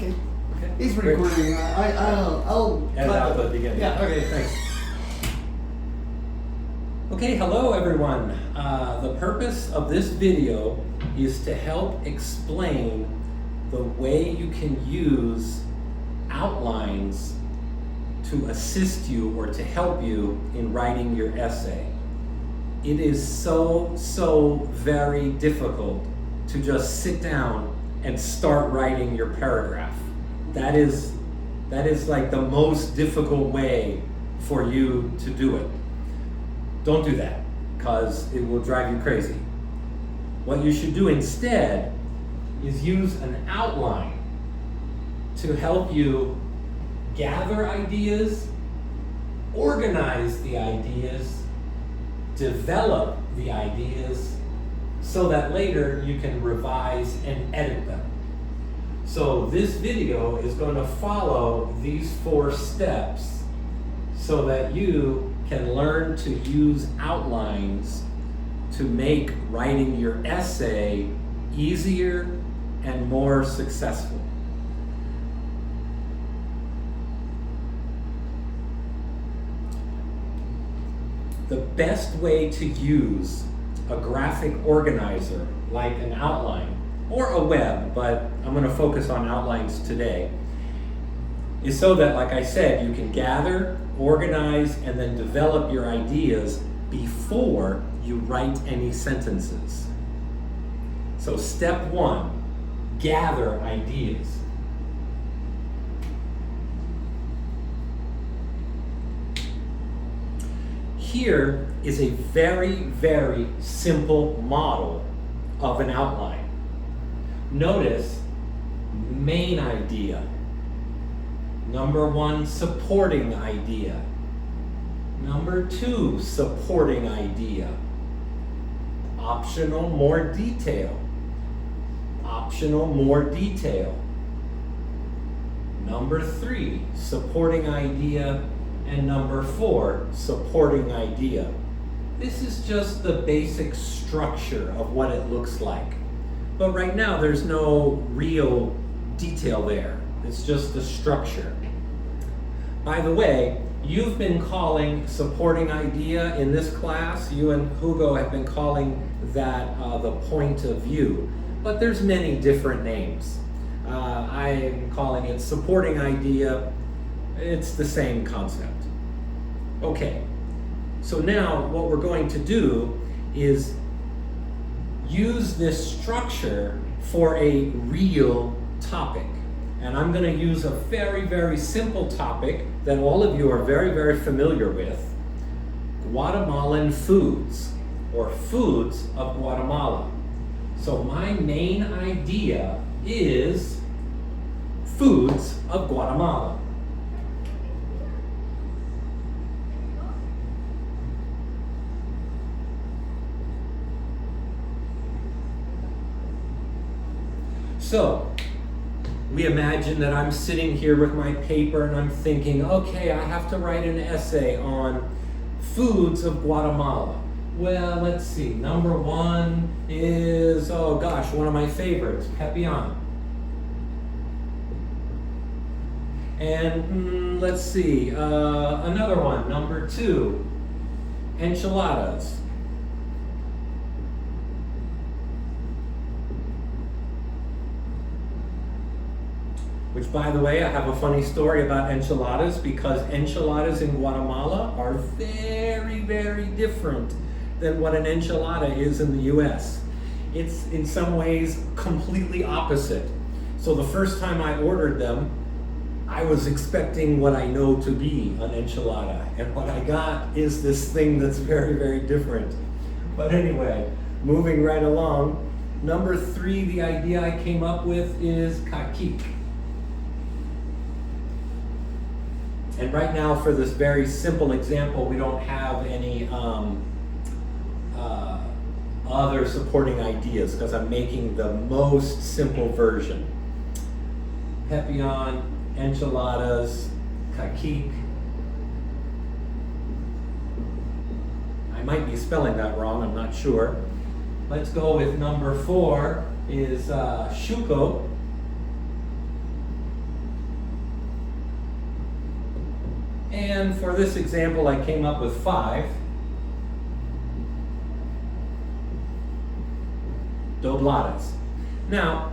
Okay. Okay. He's Great. recording. I'll Edit out the beginning. Yeah. Okay, thanks. Okay, hello everyone. The purpose of this video is to help explain the way you can use outlines to assist you or to help you in writing your essay. It is so very difficult to just sit down and start writing your paragraph. That is like the most difficult way for you to do it. Don't do that, because it will drive you crazy. What you should do instead is use an outline to help you gather ideas, organize the ideas, develop the ideas, so that later you can revise and edit them. So this video is going to follow these 4 steps so that you can learn to use outlines to make writing your essay easier and more successful. The best way to use a graphic organizer like an outline or a web, but I'm going to focus on outlines today, is so that, like I said, you can gather, organize, and then develop your ideas before you write any sentences. So step 1, gather ideas. Here is a very simple model of an outline. Notice main idea. Number 1, supporting idea. Number 2, supporting idea. Optional, more detail. Optional, more detail. Number 3, supporting idea. And number 4, supporting idea. This is just the basic structure of what it looks like. But right now there's no real detail there. It's just the structure. By the way, you've been calling supporting idea in this class, you and Hugo have been calling that the point of view. But there's many different names. I'm calling it supporting idea. It's the same concept. Okay, so now what we're going to do is use this structure for a real topic. And I'm going to use a very simple topic that all of you are very familiar with: Guatemalan foods, or foods of Guatemala. So my main idea is foods of Guatemala. So, we imagine that I'm sitting here with my paper and I'm thinking, okay, I have to write an essay on foods of Guatemala. Well, let's see. Number 1 is, oh gosh, one of my favorites, pepián. And let's see, another one, number 2, enchiladas. Which, by the way, I have a funny story about enchiladas, because enchiladas in Guatemala are very different than what an enchilada is in the US. It's in some ways completely opposite. So the first time I ordered them, I was expecting what I know to be an enchilada, and what I got is this thing that's very different. But anyway, moving right along, number 3, the idea I came up with is cacique. And right now, for this very simple example, we don't have any other supporting ideas, because I'm making the most simple version. Pepián, enchiladas, cacique. I might be spelling that wrong, I'm not sure. Let's go with number 4 is chuco. And for this example, I came up with 5. Dobladas. Now,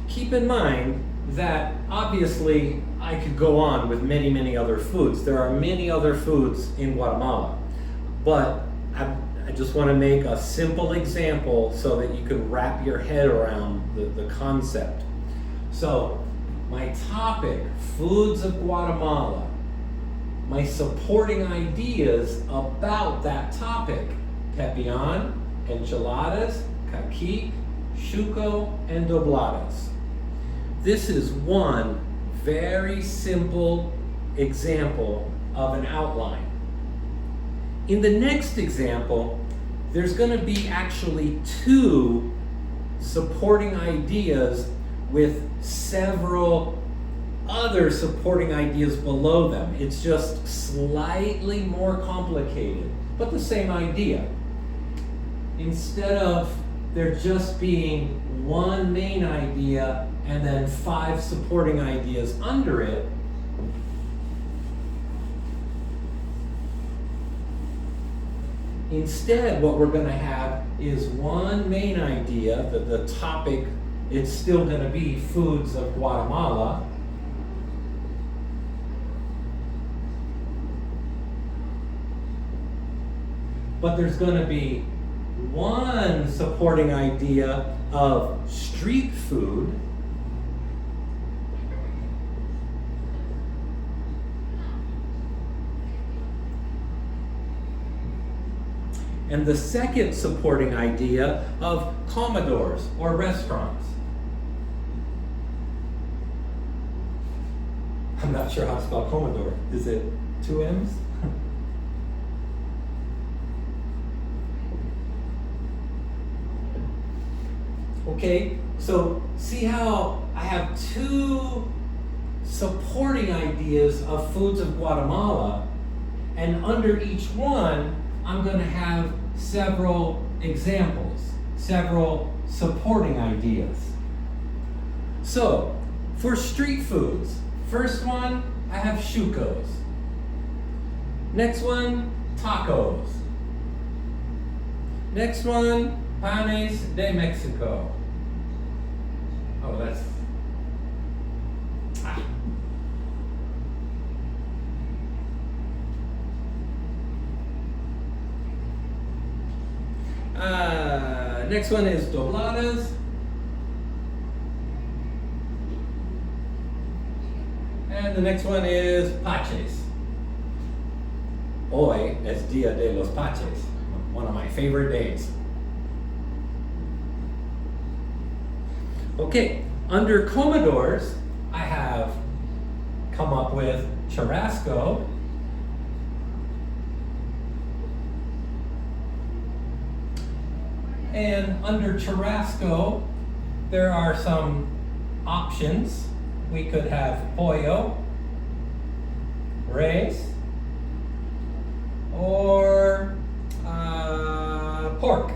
keep in mind that obviously I could go on with many, many other foods. There are many other foods in Guatemala, but I just want to make a simple example so that you can wrap your head around the concept. So, my topic, foods of Guatemala, my supporting ideas about that topic, pepián, enchiladas, caquic, chuco, and dobladas. This is one very simple example of an outline. In the next example, there's going to be actually 2 supporting ideas with several other supporting ideas below them. It's just slightly more complicated, but the same idea. Instead of there just being one main idea and then 5 supporting ideas under it, instead what we're going to have is one main idea, the topic, it's still going to be foods of Guatemala. But there's going to be one supporting idea of street food. And the second supporting idea of comedors or restaurants. I'm not sure how to spell comedor. Is it 2 M's? Okay, so see how I have 2 supporting ideas of foods of Guatemala, and under each one, I'm going to have several examples, several supporting ideas. So, for street foods, first one, I have chucos. Next one, tacos. Next one, panes de Mexico. Oh, that's... Next one is dobladas. And the next one is paches. Hoy es Dia de los Paches, one of my favorite days. Okay, under comedors, I have come up with churrasco, and under churrasco, there are some options. We could have pollo, res, or pork.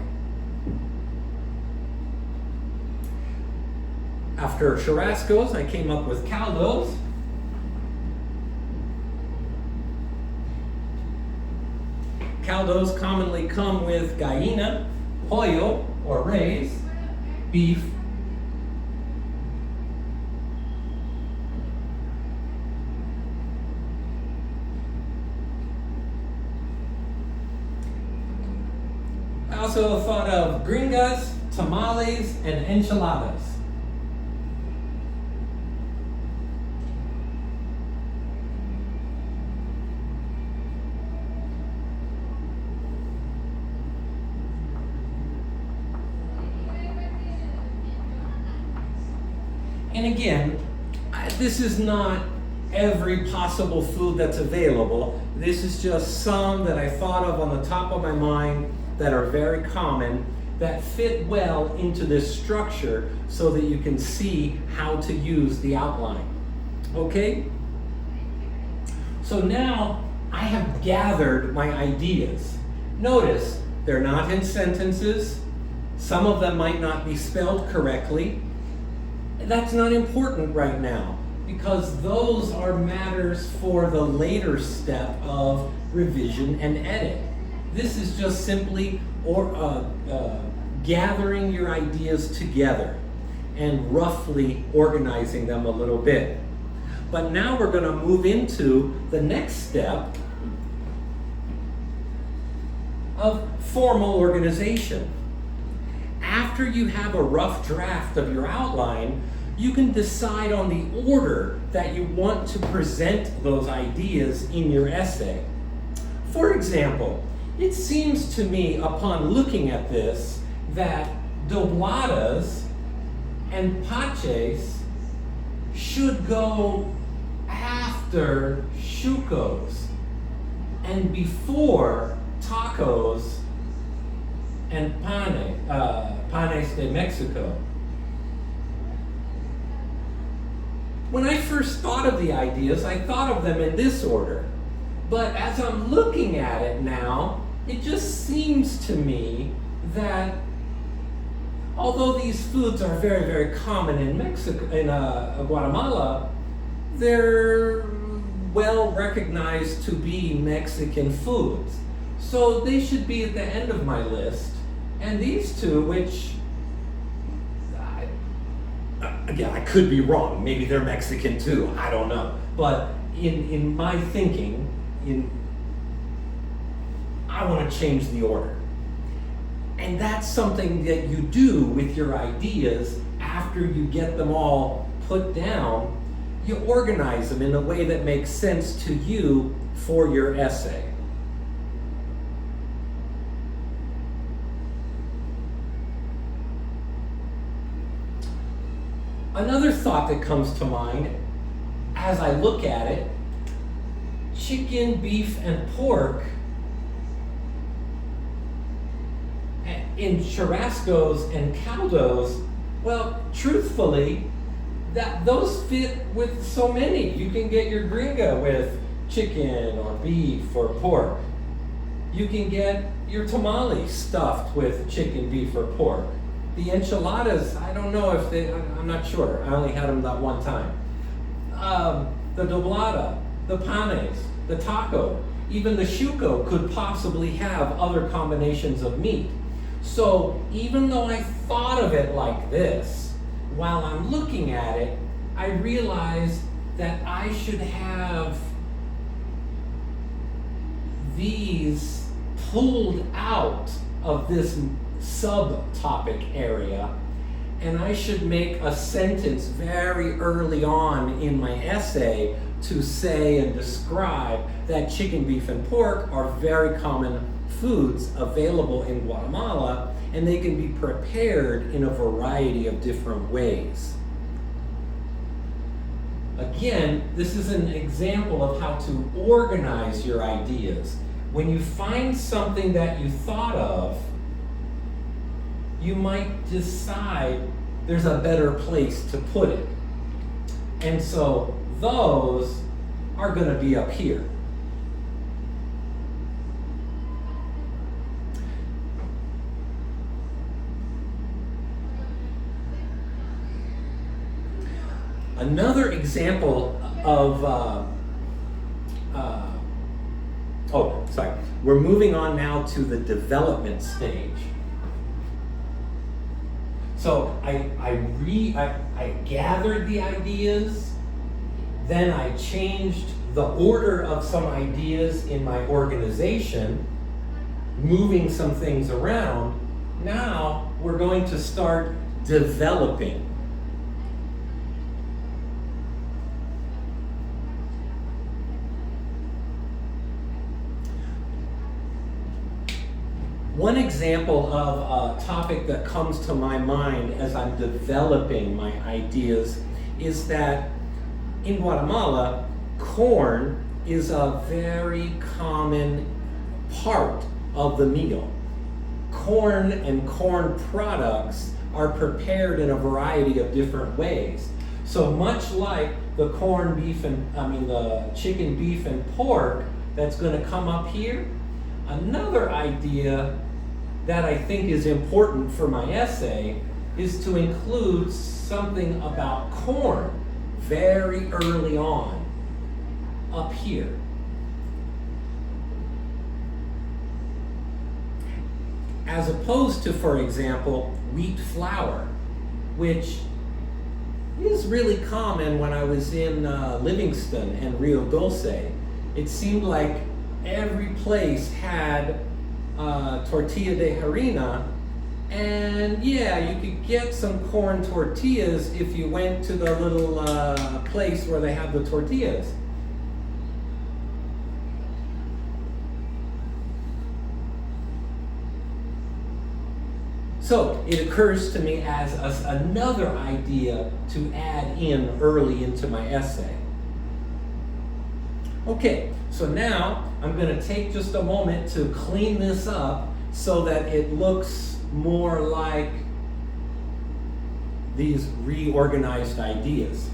After churrascos, I came up with caldos. Caldos commonly come with gallina, pollo, or res, beef, I also thought of gringas, tamales, and enchiladas. And again, this is not every possible food that's available. This is just some that I thought of on the top of my mind that are very common, that fit well into this structure so that you can see how to use the outline. Okay? So now I have gathered my ideas. Notice they're not in sentences. Some of them might not be spelled correctly. That's not important right now, because those are matters for the later step of revision and edit. This is just simply gathering your ideas together and roughly organizing them a little bit. But now we're going to move into the next step of formal organization. After you have a rough draft of your outline, you can decide on the order that you want to present those ideas in your essay. For example, it seems to me upon looking at this that dobladas and paches should go after chucos and before tacos and panes de Mexico. When I first thought of the ideas, I thought of them in this order. But as I'm looking at it now, it just seems to me that although these foods are very, very common in Guatemala, they're well recognized to be Mexican foods. So they should be at the end of my list. And these two, which, again, I could be wrong. Maybe they're Mexican too. I don't know. But in my thinking, I want to change the order. And that's something that you do with your ideas after you get them all put down. You organize them in a way that makes sense to you for your essay. Another thought that comes to mind as I look at it, chicken, beef, and pork in churrascos and caldos, well, truthfully, those fit with so many. You can get your gringa with chicken or beef or pork. You can get your tamale stuffed with chicken, beef, or pork. The enchiladas, I don't know if I'm not sure. I only had them that one time. The doblada, the panes, the taco, even the chuco could possibly have other combinations of meat. So even though I thought of it like this, while I'm looking at it, I realize that I should have these pulled out of this subtopic area, and I should make a sentence very early on in my essay to say and describe that chicken, beef, and pork are very common foods available in Guatemala, and they can be prepared in a variety of different ways. Again, this is an example of how to organize your ideas. When you find something that you thought of, you might decide there's a better place to put it. And so those are going to be up here. Another example of, we're moving on now to the development stage. So I gathered the ideas, then I changed the order of some ideas in my organization, moving some things around. Now we're going to start developing. One example of a topic that comes to my mind as I'm developing my ideas is that in Guatemala, corn is a very common part of the meal. Corn and corn products are prepared in a variety of different ways. So much like the the chicken, beef, and pork that's going to come up here, another idea that I think is important for my essay is to include something about corn. very early on, up here. As opposed to, for example, wheat flour, which is really common when I was in Livingston and Rio Dulce. It seemed like every place had tortilla de harina, and yeah, you could get some corn tortillas if you went to the little place where they have the tortillas. So it occurs to me as another idea to add in early into my essay. Okay, so now I'm going to take just a moment to clean this up so that it looks more like these reorganized ideas.